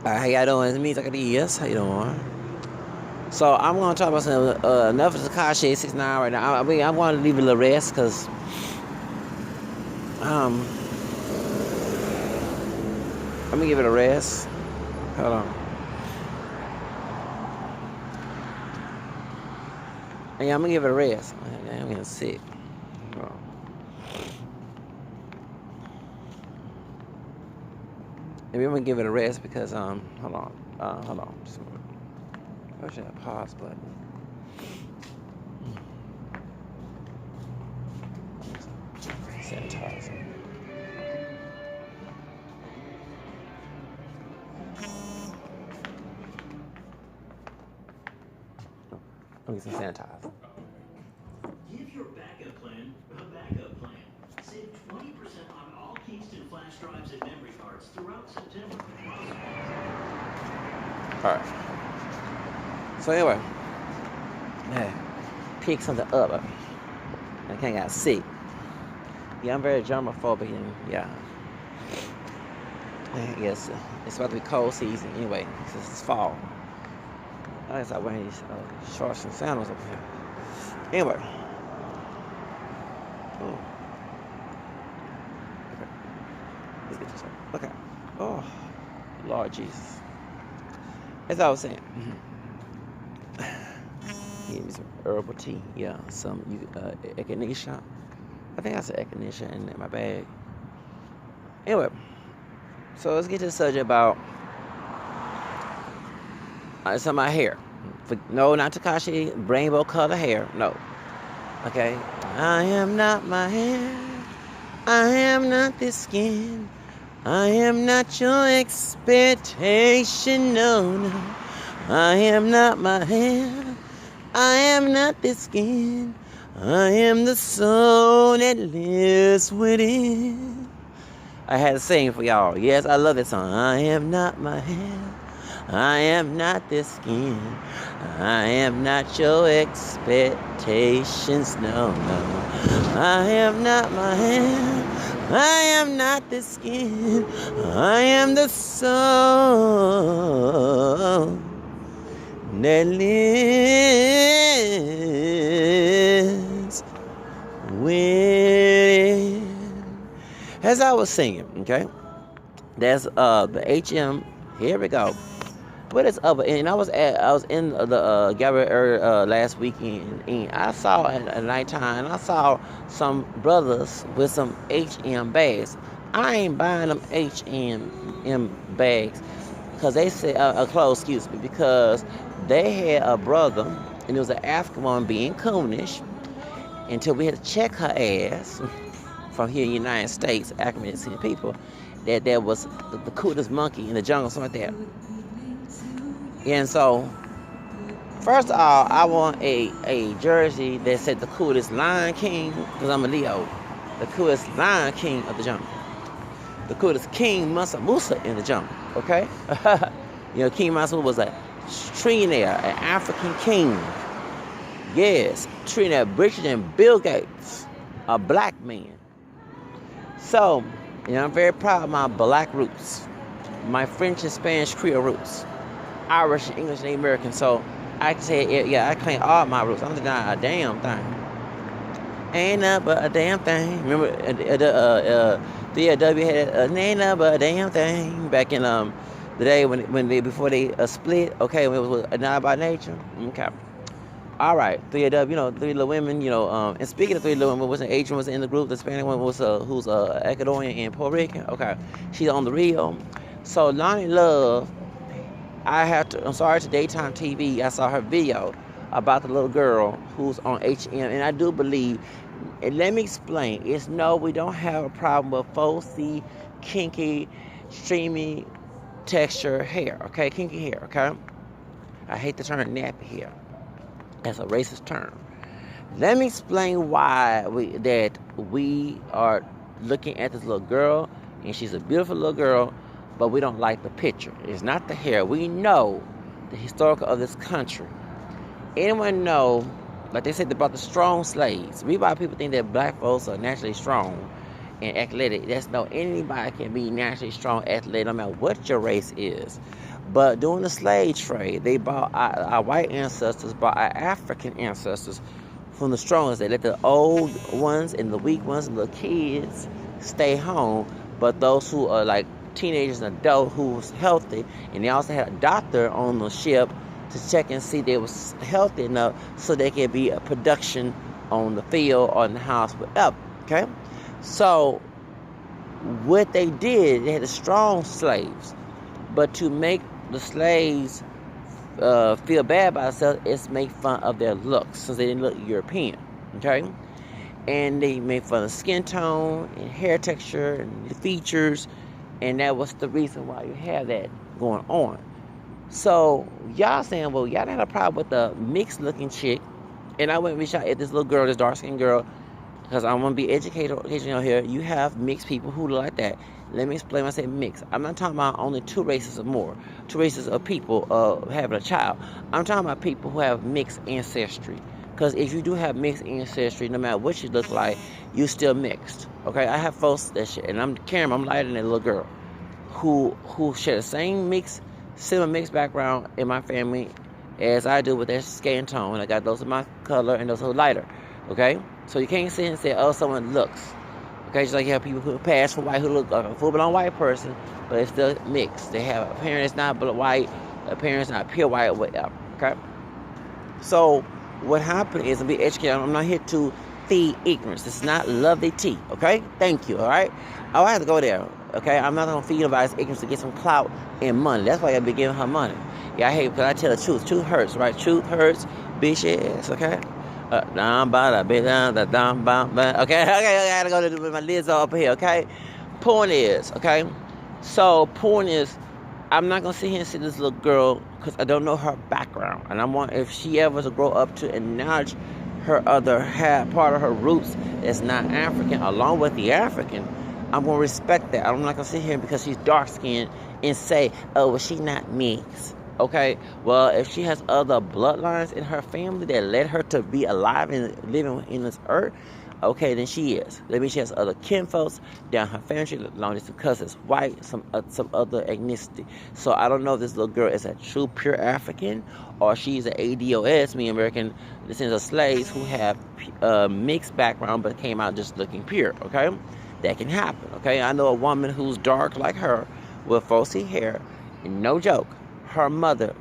How y'all doing? It's me, Taka Yes. How you doing? So I'm gonna talk about some enough of Takashi 69 right now. I mean, I'm gonna leave it a little rest because um I'm gonna give it a rest. Hold on. Yeah, I'm gonna give it a rest. I'm getting sick. Hold on. Maybe I'm gonna give it a rest because hold on. Where's that pause button? Sanitizer. Let me get some sanitizer. Give your backup plan a backup plan. Save 20% on all Kingston flash drives and memory cards throughout September. Alright. So anyway, hey, pick something up. I kind of got sick. Yeah, I'm very germophobic and yeah. I guess it's about to be cold season anyway, since it's fall. I guess I'm wearing these shorts and sandals up here. Anyway. Oh. Okay. Let's get this up. Okay. Oh, Lord Jesus. As I was saying. Give me some herbal tea. Yeah, some echinacea. I think I said echinacea in my bag. Anyway, so let's get to the subject about some of my hair. No, not Takashi, rainbow color hair. No. Okay. I am not my hair. I am not this skin. I am not your expectation. No, no. I am not my hair. I am not this skin. I am the soul that lives within. I had to sing for y'all. Yes, I love this song. I am not my hair. I am not this skin. I am not your expectations. No, no. I am not my hair. I am not this skin. I am the soul that lives within. As I was singing, okay, that's the HM. Here we go. What is up? And I was in the gallery last weekend, and I saw at nighttime. I saw some brothers with some HM bags. I ain't buying them HM bags because they said clothes. Excuse me, because they had a brother, and it was an African woman being coonish until we had to check her ass from here in the United States, African City people, that there was the coolest monkey in the jungle, something like that. And so, first of all, I want a jersey that said the coolest Lion King, because I'm a Leo. The coolest Lion King of the jungle. The coolest King Musa in the jungle, okay? King Musa was a trillionaire, an African king. Yes, trillionaire, richer than Bill Gates, a black man. So, I'm very proud of my black roots, my French and Spanish Creole roots. Irish, English, and American, so I can say, yeah, I claim all my roots. I'm not a damn thing. Ain't nothing but a damn thing. Remember the W had ain't nothing but a damn thing back in the day when they before they split. Okay, when it was not by nature. Okay, all right. 3W, three little women. And speaking of three little women, was an Asian was in the group. The Spanish one was who's Ecuadorian and Puerto Rican. Okay, she's on the Rio. So Loni Love. I'm sorry, to daytime TV, I saw her video about the little girl who's on HM, and I do believe, and let me explain, we don't have a problem with folksy, kinky, streamy texture hair, okay, kinky hair, okay? I hate the term nappy hair. That's a racist term. Let me explain why we are looking at this little girl, and she's a beautiful little girl, but we don't like the picture. It's not the hair. We know the historical of this country. Anyone know, like they said about the strong slaves. We white people think that black folks are naturally strong. and athletic. That's no anybody can be naturally strong athletic no matter what your race is. But during the slave trade, they bought our white ancestors, bought our African ancestors from the strongest. They let the old ones and the weak ones and the kids stay home, but those who are like teenagers and adults who was healthy, and they also had a doctor on the ship to check and see they was healthy enough so they could be a production on the field or in the house, whatever. Okay, so what they did, they had the strong slaves, but to make the slaves feel bad about themselves, is make fun of their looks since they didn't look European. Okay, and they made fun of skin tone and hair texture and features, and that was the reason why you have that going on. So y'all saying, well, y'all had a problem with the mixed looking chick, and I went and shot at this little girl, this dark skinned girl, because I want to be educational here. You have mixed people who look like that. Let me explain when I say mixed. I'm not talking about only two races or more, two races of people having a child. I'm talking about people who have mixed ancestry. Because if you do have mixed ancestry, no matter what you look like, you still mixed. Okay, I have folks that shit, and I'm lighter than that little girl who share the same similar mixed background in my family as I do with their skin tone. I got those of my color and those who are lighter. Okay, so you can't sit and say, oh, someone looks. Okay, just like you have people who pass for white who look like a full-blown white person, but it's still mixed. They have a parent that's not white, a parent that's not pure white, whatever. Okay, so what happened is, I'm being educated. I'm not here to feed ignorance. This is not lovely tea. Okay, thank you. All right, I have to go there. Okay, I'm not gonna feed anybody's ignorance to get some clout and money. That's why I be giving her money. Yeah, I hate because I tell the truth. Truth hurts, right? Truth hurts, bitch ass. Okay. Okay, I gotta go to my lids up here. Okay, point is, okay. So point is, I'm not gonna sit here and see this little girl because I don't know her background, and I want, if she ever to grow up to acknowledge her other part of her roots that's not African, along with the African, I'm gonna respect that. I'm not gonna sit here because she's dark skinned and say, oh, well, she not mixed. Okay, well, if she has other bloodlines in her family that led her to be alive and living in this earth, okay, then she is. That means she has other kinfolks down her family, long distance cousins, white, some other ethnicity. So I don't know if this little girl is a true pure African or she's an ADOS, meaning American descendants of slaves who have mixed background but came out just looking pure. Okay, that can happen. Okay, I know a woman who's dark like her with falsy hair, and no joke. Her mother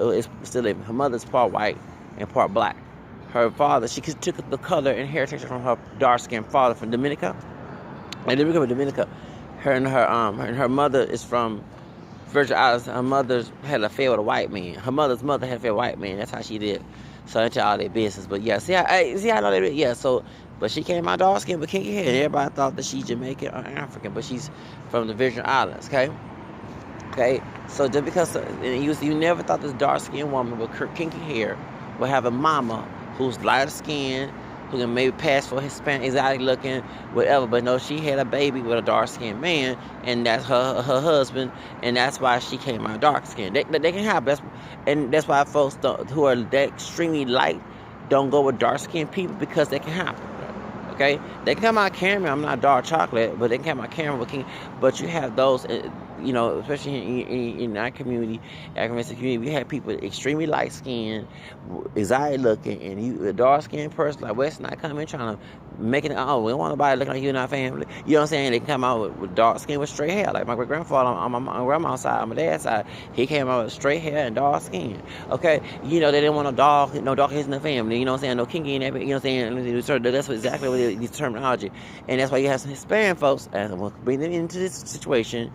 is still living. Her mother's part white and part black. Her father, she took the color and hair texture from her dark-skinned father from Dominica. And Dominica. Her mother is from Virgin Islands. Her mother had an affair with a white man. Her mother's mother had an affair with a white man. That's how she did. So that's all their business. But yeah, see how I know that. Yeah, so but she came out dark skin with kinky hair. Everybody thought that she's Jamaican or African, but she's from the Virgin Islands. Okay, so just because you never thought this dark-skinned woman with kinky hair would have a mama who's lighter skinned, who can maybe pass for Hispanic, exotic looking, whatever. But no, she had a baby with a dark-skinned man, and that's her husband, and that's why she came out dark-skinned. They can happen, that's why folks who are that extremely light don't go with dark-skinned people, because they can happen. Okay, they can come out Cameron. I'm not dark chocolate, but they can come out Cameron. But you have those, especially in our community, African community, we have people extremely light skinned, exotic looking, and you a dark skinned person like West not coming trying to make it. Oh, we don't want nobody looking like you in our family. You know what I'm saying? They can come out with dark skin with straight hair, like my great grandfather on my grandma's side, on my dad's side. He came out with straight hair and dark skin. Okay, they didn't want no dark hairs in the family. You know what I'm saying? No kinky in that. You know what I'm saying? That's exactly what this terminology, and that's why you have some Hispanic folks, and I'm gonna bring them into this situation,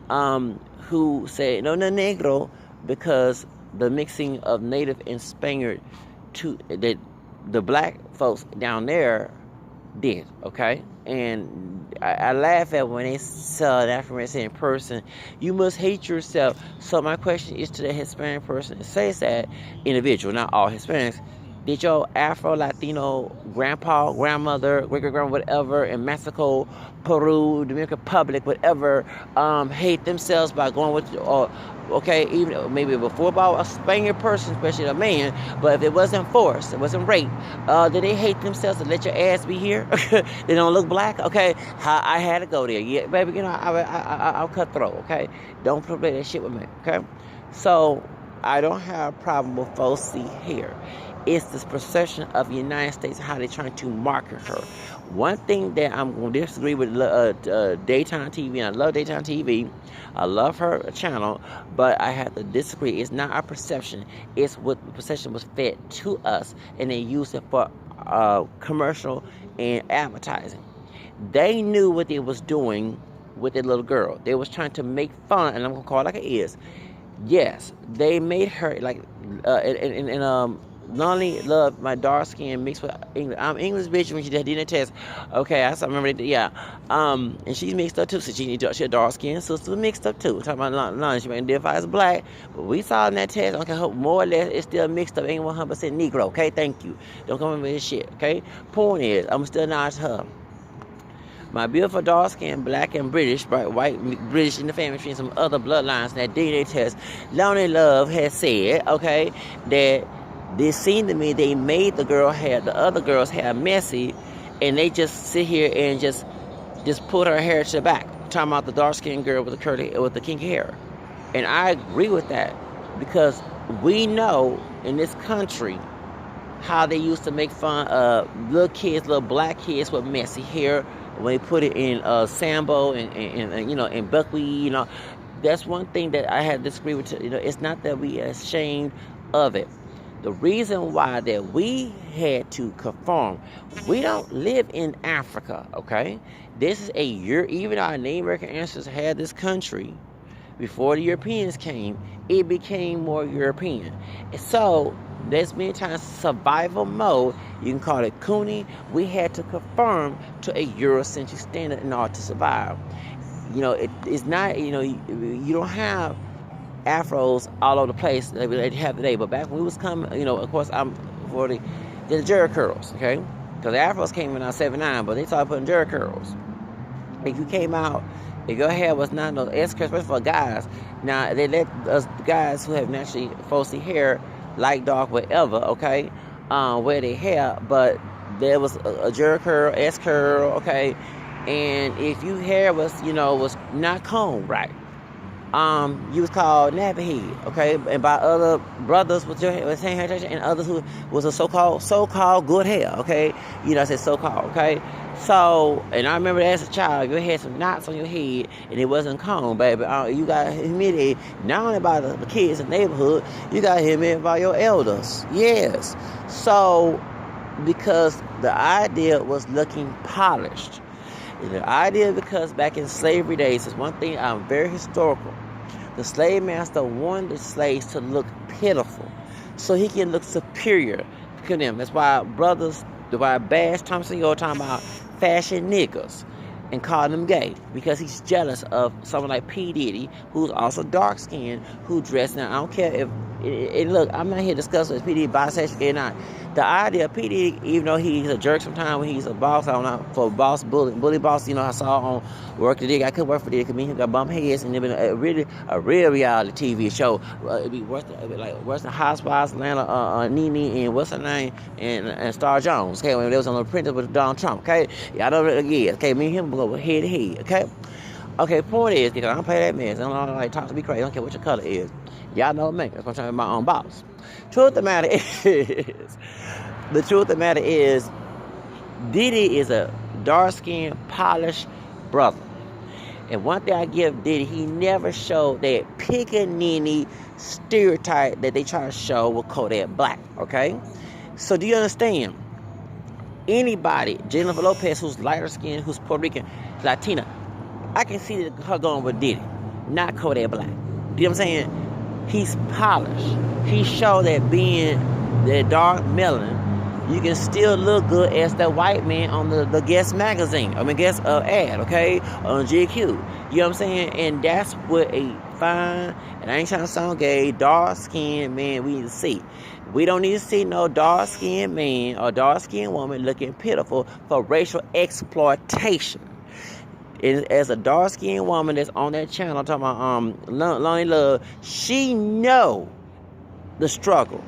who say no negro, because the mixing of native and Spaniard to the black folks down there did, okay? And I laugh at when they saw an African person, you must hate yourself. So my question is to the Hispanic person, it says that individual, not all Hispanics, Did your Afro Latino grandpa, grandmother, great great grandma, whatever, in Mexico, Peru, Dominican Republic, whatever, hate themselves by going with, or okay, even maybe before about a Spaniard person, especially a man, but if it wasn't forced, it wasn't rape, did they hate themselves to let your ass be here? They don't look black, okay? I had to go there, yeah, baby. You know, I'll cut throat, okay? Don't play that shit with me, okay? So I don't have a problem with falsy hair. It's this perception of the United States, how they're trying to market her. One thing that I'm going to disagree with daytime TV, and I love daytime TV. I love her channel, but I have to disagree. It's not our perception. It's what the perception was fed to us, and they used it for commercial and advertising. They knew what they was doing with that little girl. They was trying to make fun, and I'm going to call it like it is. Yes, they made her like Loni Love, my dark skin mixed with English. I'm English bitch when she did the test. Okay, I remember that. Yeah, and she's mixed up too. So she a dark skin sister mixed up too. Talking about Loni, she may identify as black, but we saw in that test. Okay, more or less it's still mixed up. Ain't 100% Negro. Okay, thank you. Don't come with this shit. Okay, point is I'm still not her. My beautiful dark skin, black and British, right, white, British in the family tree, and some other bloodlines that DNA test. Loni Love has said, okay, that this seemed to me they made the other girl's hair messy, and they just sit here and just put her hair to the back. Talking about the dark skinned girl with the kinky hair, and I agree with that because we know in this country how they used to make fun of little black kids with messy hair when they put it in Sambo and you know, in buckwheat. You know, that's one thing that I had to disagree with. You know, it's not that we are ashamed of it. The reason why that we had to conform, we don't live in Africa, okay? This is even our Native American ancestors had this country before the Europeans came, it became more European. So there's many times survival mode, you can call it Cooney, we had to conform to a Eurocentric standard in order to survive. You know, it's not, you know, you don't have afros all over the place that they have today. But back when we was coming, you know, of course, I'm 40, the Jerry curls, okay? Because the afros came in on 79, but they started putting Jerry curls. If you came out, if your hair was not no S-curl, especially for guys, now they let us guys who have naturally falsy hair, light, dark, whatever, okay, wear their hair, but there was a Jerry curl, S-curl, okay? And if your hair was, you know, was not combed right, you was called nappy head, okay, and by other brothers with the same hair texture, and others who was a so-called good hair, okay, you know, I said so-called, okay. So, and I remember as a child, you had some knots on your head, and it wasn't combed, baby. You got humiliated not only by the kids in the neighborhood, you got humiliated by your elders, yes. So, because the idea was looking polished. The idea, because back in slavery days, is one thing I'm very historical. The slave master wanted the slaves to look pitiful, so he can look superior to them. That's why Bash Thompson, you're talking about fashion niggas and call them gay, because he's jealous of someone like P. Diddy, who's also dark skinned, who dressed. Now I don't care if and look, I'm not here discussing if P. Diddy bisexual or not. The idea of P. Diddy, even though he's a jerk sometimes when he's a boss, I don't know, for boss bully boss, you know, I saw on Work the Dig. I could work for Diddy because me and him got bump heads, and it been a real reality TV show. It'd be worse than Housewives, Atlanta, Nene, and what's her name, and Star Jones. Okay, when they was on the Apprentice with Donald Trump. Okay, y'all know that. Yeah. Okay, me and him go head to head. Okay. Okay, point is, because I don't play that mess. I don't like talk to me crazy. I don't care what your color is. Y'all know me. That's what I'm trying to be my own boss. The truth of the matter is, Diddy is a dark-skinned, polished brother. And one thing I give Diddy, he never showed that pickaninny stereotype that they try to show with Kodak Black, okay? So do you understand? Anybody, Jennifer Lopez, who's lighter skinned, who's Puerto Rican, Latina, I can see her going with Diddy, not Kodak Black. Do you know what I'm saying? He's polished. He showed that being that dark melanin, you can still look good as that white man on the Guess magazine. Guess ad, okay? On GQ. You know what I'm saying? And that's what a fine, and I ain't trying to sound gay, dark-skinned man we need to see. We don't need to see no dark-skinned man or dark-skinned woman looking pitiful for racial exploitation. As a dark-skinned woman that's on that channel talking about Loni Love, she know the struggle.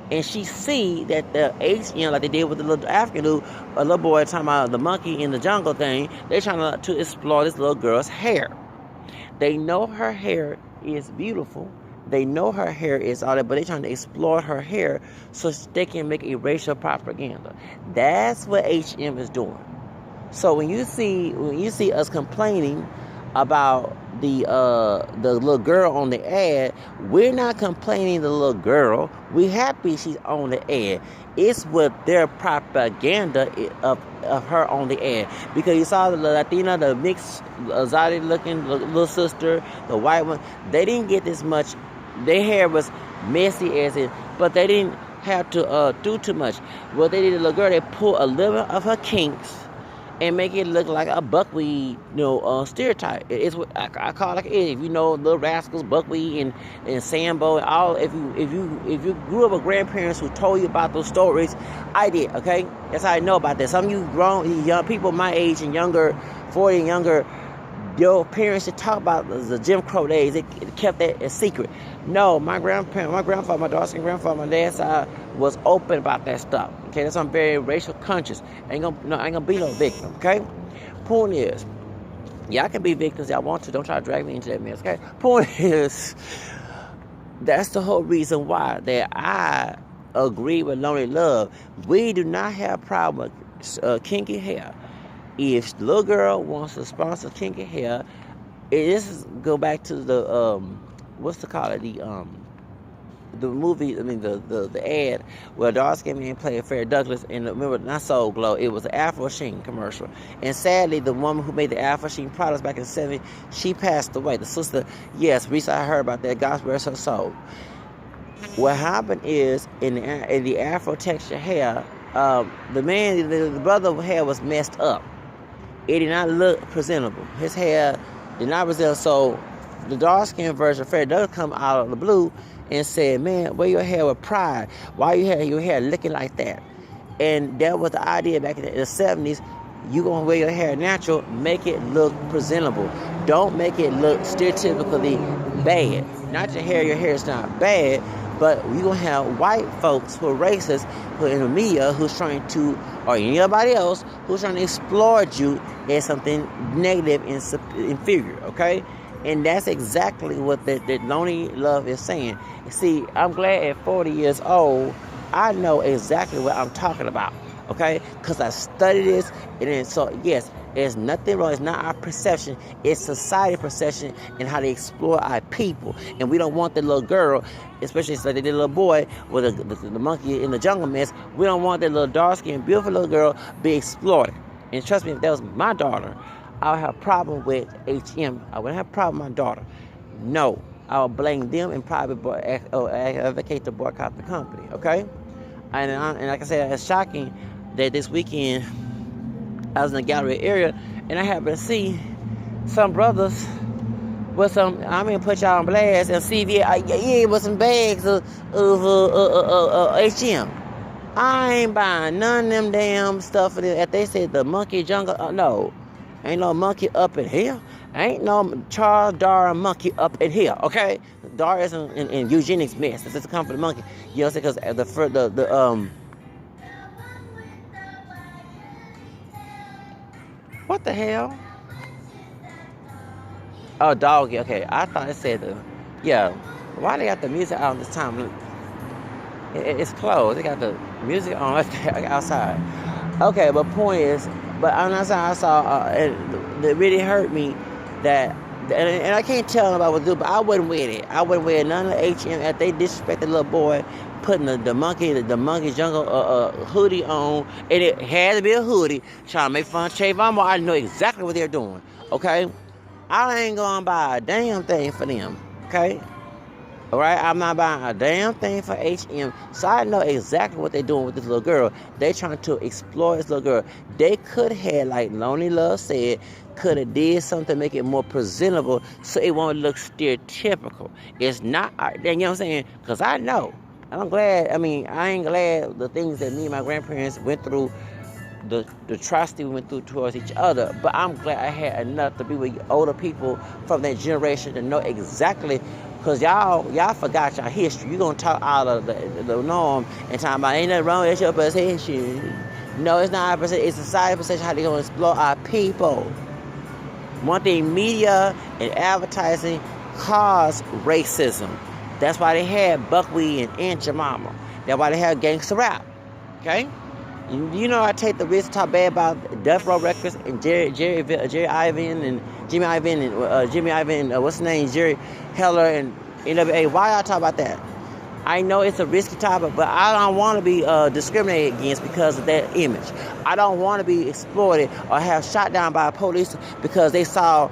And she see that the HM, like they did with the little African dude, a little boy talking about the monkey in the jungle thing, they're trying to explore this little girl's hair. They know her hair is beautiful. They know her hair is all that, but they're trying to exploit her hair so they can make a racial propaganda. That's what HM is doing. So when you see us complaining about the little girl on the ad, we're not complaining the little girl. We happy she's on the ad. It's with their propaganda of her on the ad. Because you saw the Latina, the mixed exotic looking little sister, the white one, they didn't get this much. Their hair was messy as it, but they didn't have to do too much. What they did, the little girl, they pulled a little of her kinks and make it look like a buckwheat, stereotype. It's what I call it. Like, if you know Little Rascals, buckwheat, and Sambo, and all. If you grew up with grandparents who told you about those stories, I did. Okay, that's how I know about that. Some of you grown young people my age and younger, 40 and younger, your parents should talk about the Jim Crow days. They kept that a secret. No, my grandfather, my daughter's grandfather, my dad's side was open about that stuff. Okay, that's why I'm very racial conscious. I ain't gonna be no victim. Okay, point is, y'all can be victims y'all want to. Don't try to drag me into that mess. Okay, point is, that's the whole reason why that I agree with Loni Love. We do not have a problem with kinky hair. If the little girl wants to sponsor kinky hair, this go back to the what's to call it, the movie, I mean the ad where dark-skinned man played Fair Douglas, and remember, not Soul Glow, it was the Afro Sheen commercial. And sadly, the woman who made the Afro Sheen products back in the 70s, she passed away. The sister, yes, recently I heard about that, God rest her soul. What happened is, in the Afro texture hair, the brother's hair was messed up. It did not look presentable. His hair did not present. So the dark-skinned version of Fair Douglas come out of the blue and said, man, wear your hair with pride. Why you have your hair looking like that? And that was the idea back in the 70s. You gonna wear your hair natural, make it look presentable. Don't make it look stereotypically bad. Not your hair is not bad, but you gonna have white folks who are racist, who are in the media, who's trying to, or anybody else, who's trying to exploit you as something negative and inferior, okay? And that's exactly what that Loni Love is saying. See, I'm glad at 40 years old, I know exactly what I'm talking about, okay? Because I studied this, and then, so yes, there's nothing wrong. It's not our perception. It's society perception and how they exploit our people. And we don't want the little girl, especially like they did a little boy with the monkey in the jungle mess. We don't want that little dark-skinned, beautiful little girl be exploited. And trust me, if that was my daughter, I would have a problem with HM. I wouldn't have a problem with my daughter. No, I would blame them and probably advocate to boycott the company, okay? And like I said, it's shocking that this weekend I was in the gallery area and I happened to see some brothers with some, I'm going to put y'all on blast and see with some bags of HM. I ain't buying none of them damn stuff. If they said the monkey jungle, no. Ain't no monkey up in here. Ain't no Charles Darwin monkey up in here, okay? Darwin is in eugenics mess. This is come for the monkey. You know what I'm saying? Because what the hell? Oh, doggy. Okay, I thought it said yeah. Why they got the music out this time? It's closed. They got the music on outside. Okay, but point is, but on the outside I saw, it really hurt me that, and I can't tell nobody what to do, but I wouldn't wear it. I wouldn't wear none of the HM if they disrespect the little boy, putting the monkey jungle hoodie on, and it had to be a hoodie, trying to make fun of Trayvon. I know exactly what they're doing, okay? I ain't gonna buy a damn thing for them, okay? All right, I'm not buying a damn thing for HM, so I know exactly what they're doing with this little girl. They trying to exploit this little girl. They could have, like Loni Love said, could have did something to make it more presentable so it won't look stereotypical. It's not, you know what I'm saying? Because I know. And I'm glad, I ain't glad the things that me and my grandparents went through, the atrocity we went through towards each other, but I'm glad I had enough to be with older people from that generation to know exactly, because y'all forgot y'all history. You're going to talk out of the norm and talk about ain't nothing wrong with your perception. No, it's not our perception. It's society perception, how they going to explore our people. One thing, media and advertising cause racism. That's why they had buckwheat and Aunt Your Mama. That's why they had gangster rap. Okay? You know, I take the risk to talk bad about Death Row Records and Jimmy Iovine and what's his name, Jerry Heller and NWA. Why I talk about that? I know it's a risky topic, but I don't want to be discriminated against because of that image. I don't want to be exploited or have shot down by police because they saw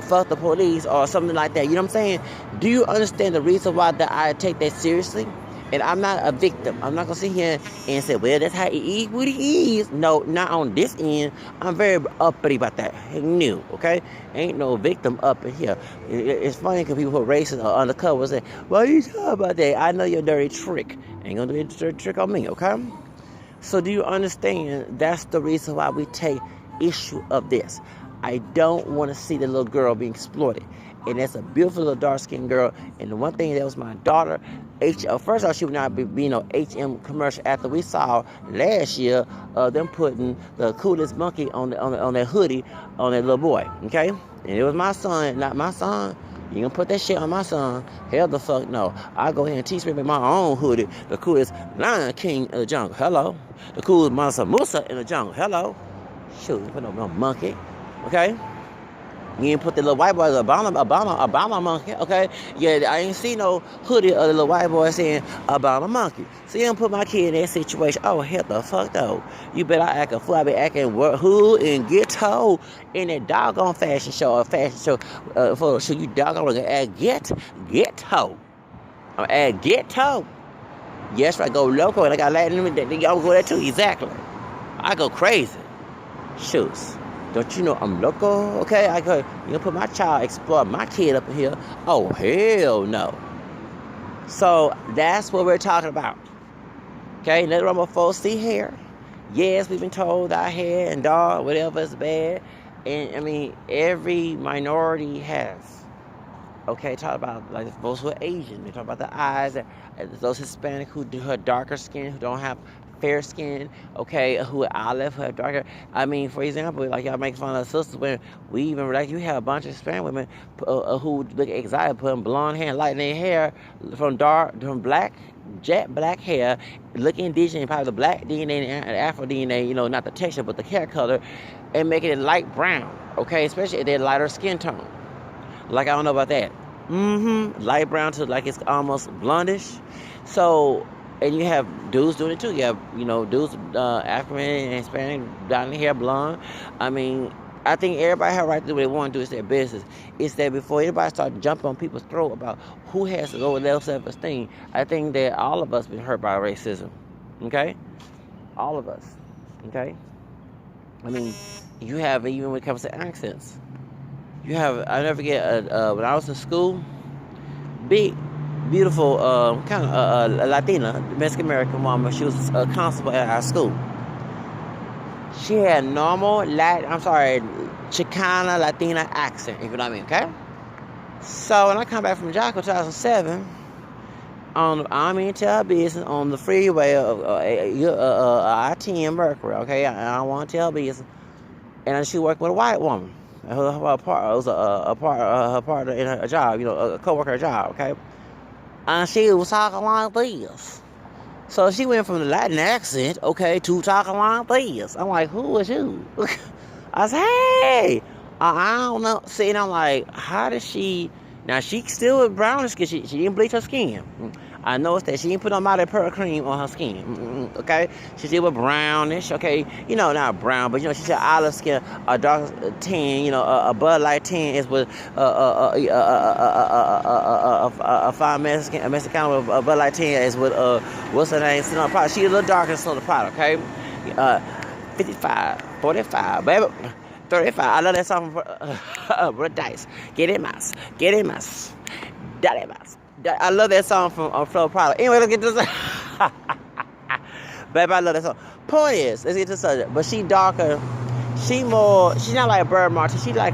fuck the police or something like that. You know what I'm saying? Do you understand the reason why that I take that seriously? And I'm not a victim. I'm not going to sit here and say, well, that's how he is, what he is. No, not on this end. I'm very uppity about that. No, okay? Ain't no victim up in here. It's funny because people who are racist or undercover say, why are you talking about that? I know your dirty trick. Ain't going to do a dirty trick on me, okay? So do you understand that's the reason why we take issue of this? I don't want to see the little girl being exploited. And that's a beautiful little dark-skinned girl. And the one thing that was my daughter, first off, she would not be no HM commercial after we saw last year them putting the coolest monkey on that hoodie on that little boy, okay? And it was my son, not my son. You gonna put that shit on my son? Hell the fuck no. I go ahead and teach me my own hoodie. The coolest Lion King in the jungle. Hello. The coolest Mansa Musa in the jungle. Hello. Shoot, you put no monkey, okay? You ain't put the little white boy, Obama monkey, okay? Yeah, I ain't see no hoodie of the little white boy saying Obama monkey. So you don't put my kid in that situation. Oh, hell the fuck though. You better act a fool. I be acting hood and ghetto in that doggone fashion show photo show. You doggone act ghetto. I'm at ghetto. Yes, I go local and I got Latin in me. Y'all go there too, exactly. I go crazy. Shoots. Don't you know I'm local? Okay, you gonna put my child, explore my kid up in here? Oh, hell no. So that's what we're talking about. Okay, nothing wrong with folks see hair. Yes, we've been told our hair and dog, whatever is bad. And every minority has. Okay, talk about like those who are Asian. They talk about the eyes. Those Hispanic who have darker skin, who don't have fair skin, okay, who are olive, who have darker. For example, like y'all make fun of sisters when we even, like you have a bunch of Hispanic women who look exotic, putting blonde hair, lighten their hair from black, jet black hair, look indigenous, probably the black DNA and Afro DNA, not the texture, but the hair color, and making it light brown, okay, especially if they're lighter skin tone. Like, I don't know about that. Light brown to like it's almost blondish. So, and you have dudes doing it too. You have, dudes, African and Hispanic, down the hair, blonde. I think everybody have a right to do what they want to do. It's their business. It's that before anybody start jumping on people's throat about who has to go with low self-esteem, I think that all of us been hurt by racism. Okay? All of us. Okay? You have, even when it comes to accents. I never forget, when I was in school, big, beautiful, kind of Latina, Mexican-American woman, she was a constable at our school. She had normal, Chicana, Latina accent, if you know what I mean, okay? So, when I come back from Jocko 2007, I'm into her business on the freeway of I-10 Mercury, okay? I don't want to tell business. And she worked with a white woman. Her partner in her job, a co-worker at her job, okay? And she was talking like this. So she went from the Latin accent, okay, to talking like this. I'm like, who is you? I said, hey, I don't know. See, and I'm like, how did she... Now, she still was brownish because she didn't bleach her skin. I noticed that she didn't put no Mighty Pearl cream on her skin, okay? She still was brownish, okay? Not brown, but, she said olive skin, a dark tan, a Bud Light tan is with a fine Mexican with a Bud Light tan is with, what's her name? Sitting on the product. She's a little darker than the product, okay? 55, 45, baby. 35. I love that song from Brother Dice. Get in mouse. Get in mouse. Daddy mouse. I love that song from Flow Product. Anyway, let's get to this. Baby, I love that song. Point is, let's get to the subject. But she darker. She's not like Bird Martin. She like,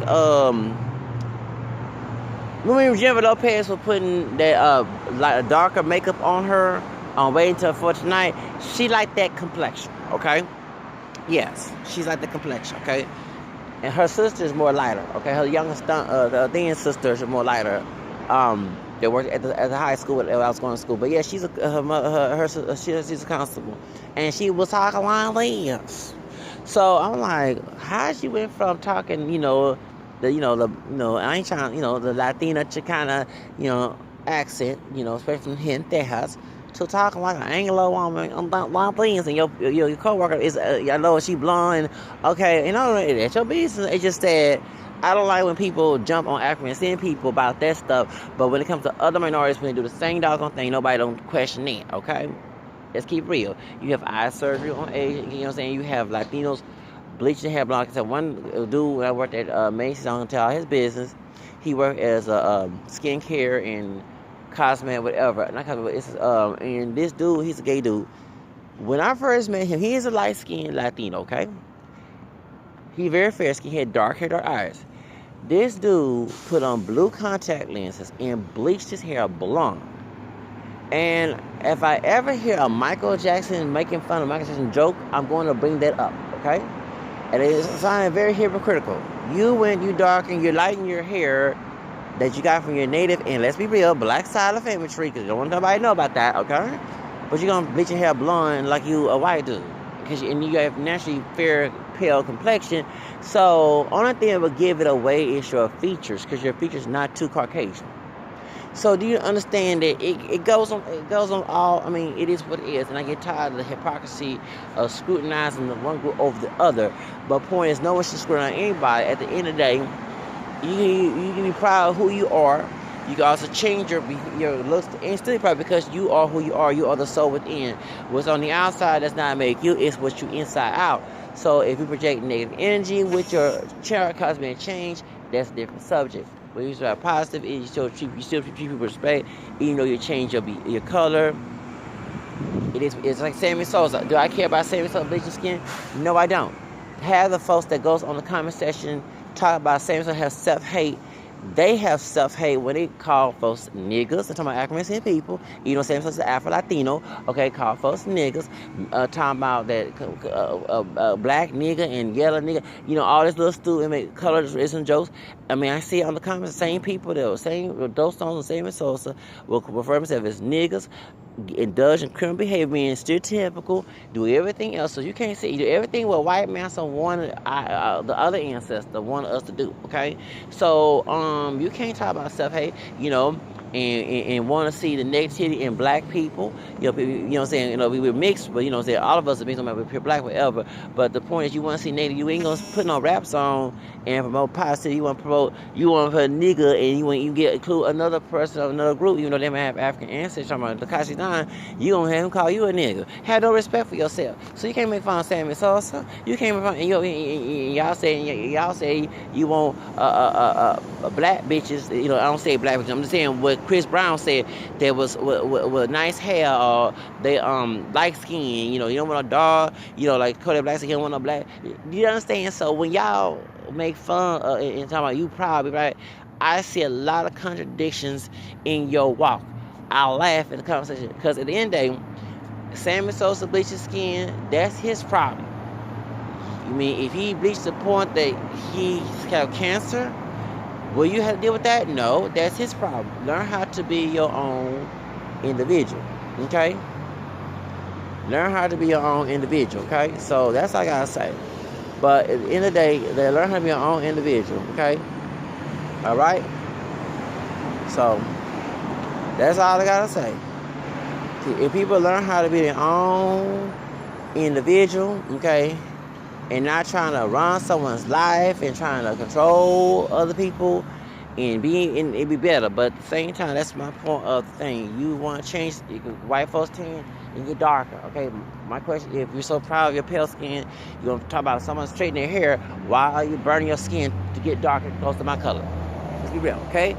remember Jennifer Lopez was putting that, like a darker makeup on her on Waiting Till For Tonight? She like that complexion, okay? Yes, she's like the complexion, okay? And her sister is more lighter, okay? Her youngest, the thin sister is more lighter. They worked at the high school when I was going to school. But yeah, she's a constable, and she was talking like this. So I'm like, how she went from talking, I ain't trying, the Latina Chicana, accent, especially from here in Texas, to talking like an Anglo woman on long things, and your coworker is, I know she blonde, okay, and all that, that's your business. It's just that I don't like when people jump on African people about that stuff, but when it comes to other minorities, when they do the same doggone thing, nobody don't question it, okay? Let's keep real. You have eye surgery on Asian, you know what I'm saying? You have Latinos bleaching hair blonde. I said one dude when I worked at Macy's, I'm gonna tell his business. He worked as a skincare and cosmetic, whatever. Not cosmetic, it's and this dude, he's a gay dude. When I first met him, he is a light skinned Latino, okay? He very fair skin, he had dark hair, dark eyes. This dude put on blue contact lenses and bleached his hair blonde. And if I ever hear a Michael Jackson making fun of Michael Jackson joke, I'm going to bring that up, okay? And it's sounding very hypocritical. You darken, you lighten your hair that you got from your native, and let's be real, black side of the family tree, because you don't want nobody to know about that, okay? But you're going to bleach your hair blonde like you a white dude. And you have naturally fair, pale complexion. So, only thing that would give it away is your features, because your features not too Caucasian. So do you understand that it goes on all, I mean, it is what it is, and I get tired of the hypocrisy of scrutinizing the one group over the other. But point is, no one should scrutinize anybody. At the end of the day, you can be proud of who you are. You can also change your looks and still proud, because you are who you are. You are the soul within. What's on the outside does not make you, it's what you inside out. So if you project negative energy with your chart cosmic change, that's a different subject. When you start positive, you still treat people with respect, even though you change your color. It's like Sammy Sosa. Do I care about Sammy Sosa bleaching skin? No, I don't. Have the folks that goes on the comment section talk about Sammy Sosa have self-hate. They have self-hate when they call folks niggas. I'm talking about African people. You know, Sammy Sosa is Afro-Latino. Okay, call folks niggas. Talking about that black nigga and yellow nigga. You know, all this little stupid make colorism jokes. I mean, I see it on the comments, the same people that were saying those songs and Sammy Sosa will refer themselves as niggas, indulge in criminal behavior, being stereotypical, do everything else. So you can't say, you do everything what white man wanted the other ancestor wanted us to do, okay? So you can't talk about self-hate, and want to see the negativity in black people. You know what I'm saying? We were mixed, but you know what I'm saying? All of us are mixed, no matter if you're black, whatever. But the point is, you want to see native. You ain't gonna put no rap song and promote positivity. You want to put a nigga, and you include another person of another group, even though they may have African ancestors. Talking about Tekashi 9, you gonna have him call you a nigga. Have no respect for yourself. So you can't make fun of Sammy Sosa. You can't make fun. And y'all say you want black bitches. I don't say black bitches. I'm just saying what Chris Brown said, there was with nice hair, or they light skin, you don't want a dog, like Kodak Black said, you don't want no black. You understand? So when y'all make fun and talking about you probably right, I see a lot of contradictions in your walk. I'll laugh at the conversation, because at the end of the day, Sammy Sosa bleaches skin, that's his problem. You mean if he bleached to the point that he got cancer, will you have to deal with that? No, that's his problem. Learn how to be your own individual, okay? Learn how to be your own individual, okay? So that's all I gotta say. But at the end of the day, they learn how to be your own individual, okay? All right? So that's all I gotta say. If people learn how to be their own individual, okay, and not trying to run someone's life and trying to control other people and it be better. But at the same time, that's my point of the thing. You want to change white folks tan and get darker. Okay, my question: if you're so proud of your pale skin, you're gonna talk about someone straightening their hair. Why are you burning your skin to get darker, close to my color? Let's be real, okay?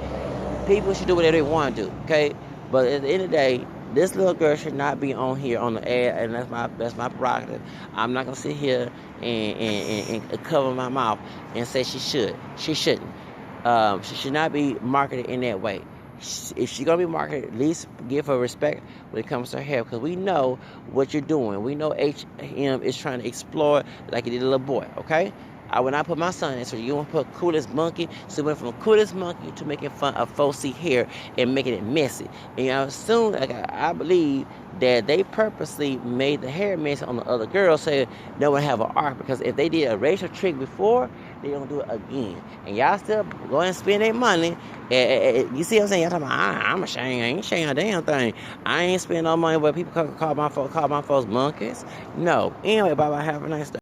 People should do whatever they want to do, okay? But at the end of the day, this little girl should not be on here on the ad, and that's my prerogative. I'm not gonna sit here and cover my mouth and say she should. She shouldn't. She should not be marketed in that way. If she's gonna be marketed, at least give her respect when it comes to her hair, because we know what you're doing. We know HM is trying to explore like he did a little boy. Okay, when I put my son in, so you want to put coolest monkey, so it went from coolest monkey to making fun of 4C hair and making it messy. And soon, like I believe that they purposely made the hair messy on the other girl, so no one have an arc. Because if they did a racial trick before, they gonna do it again. And y'all still go and spend their money. You see what I'm saying? Y'all talking about I'm ashamed. I ain't ashamed a damn thing. I ain't spending no money where people call my folks monkeys. No. Anyway, bye bye. Have a nice day.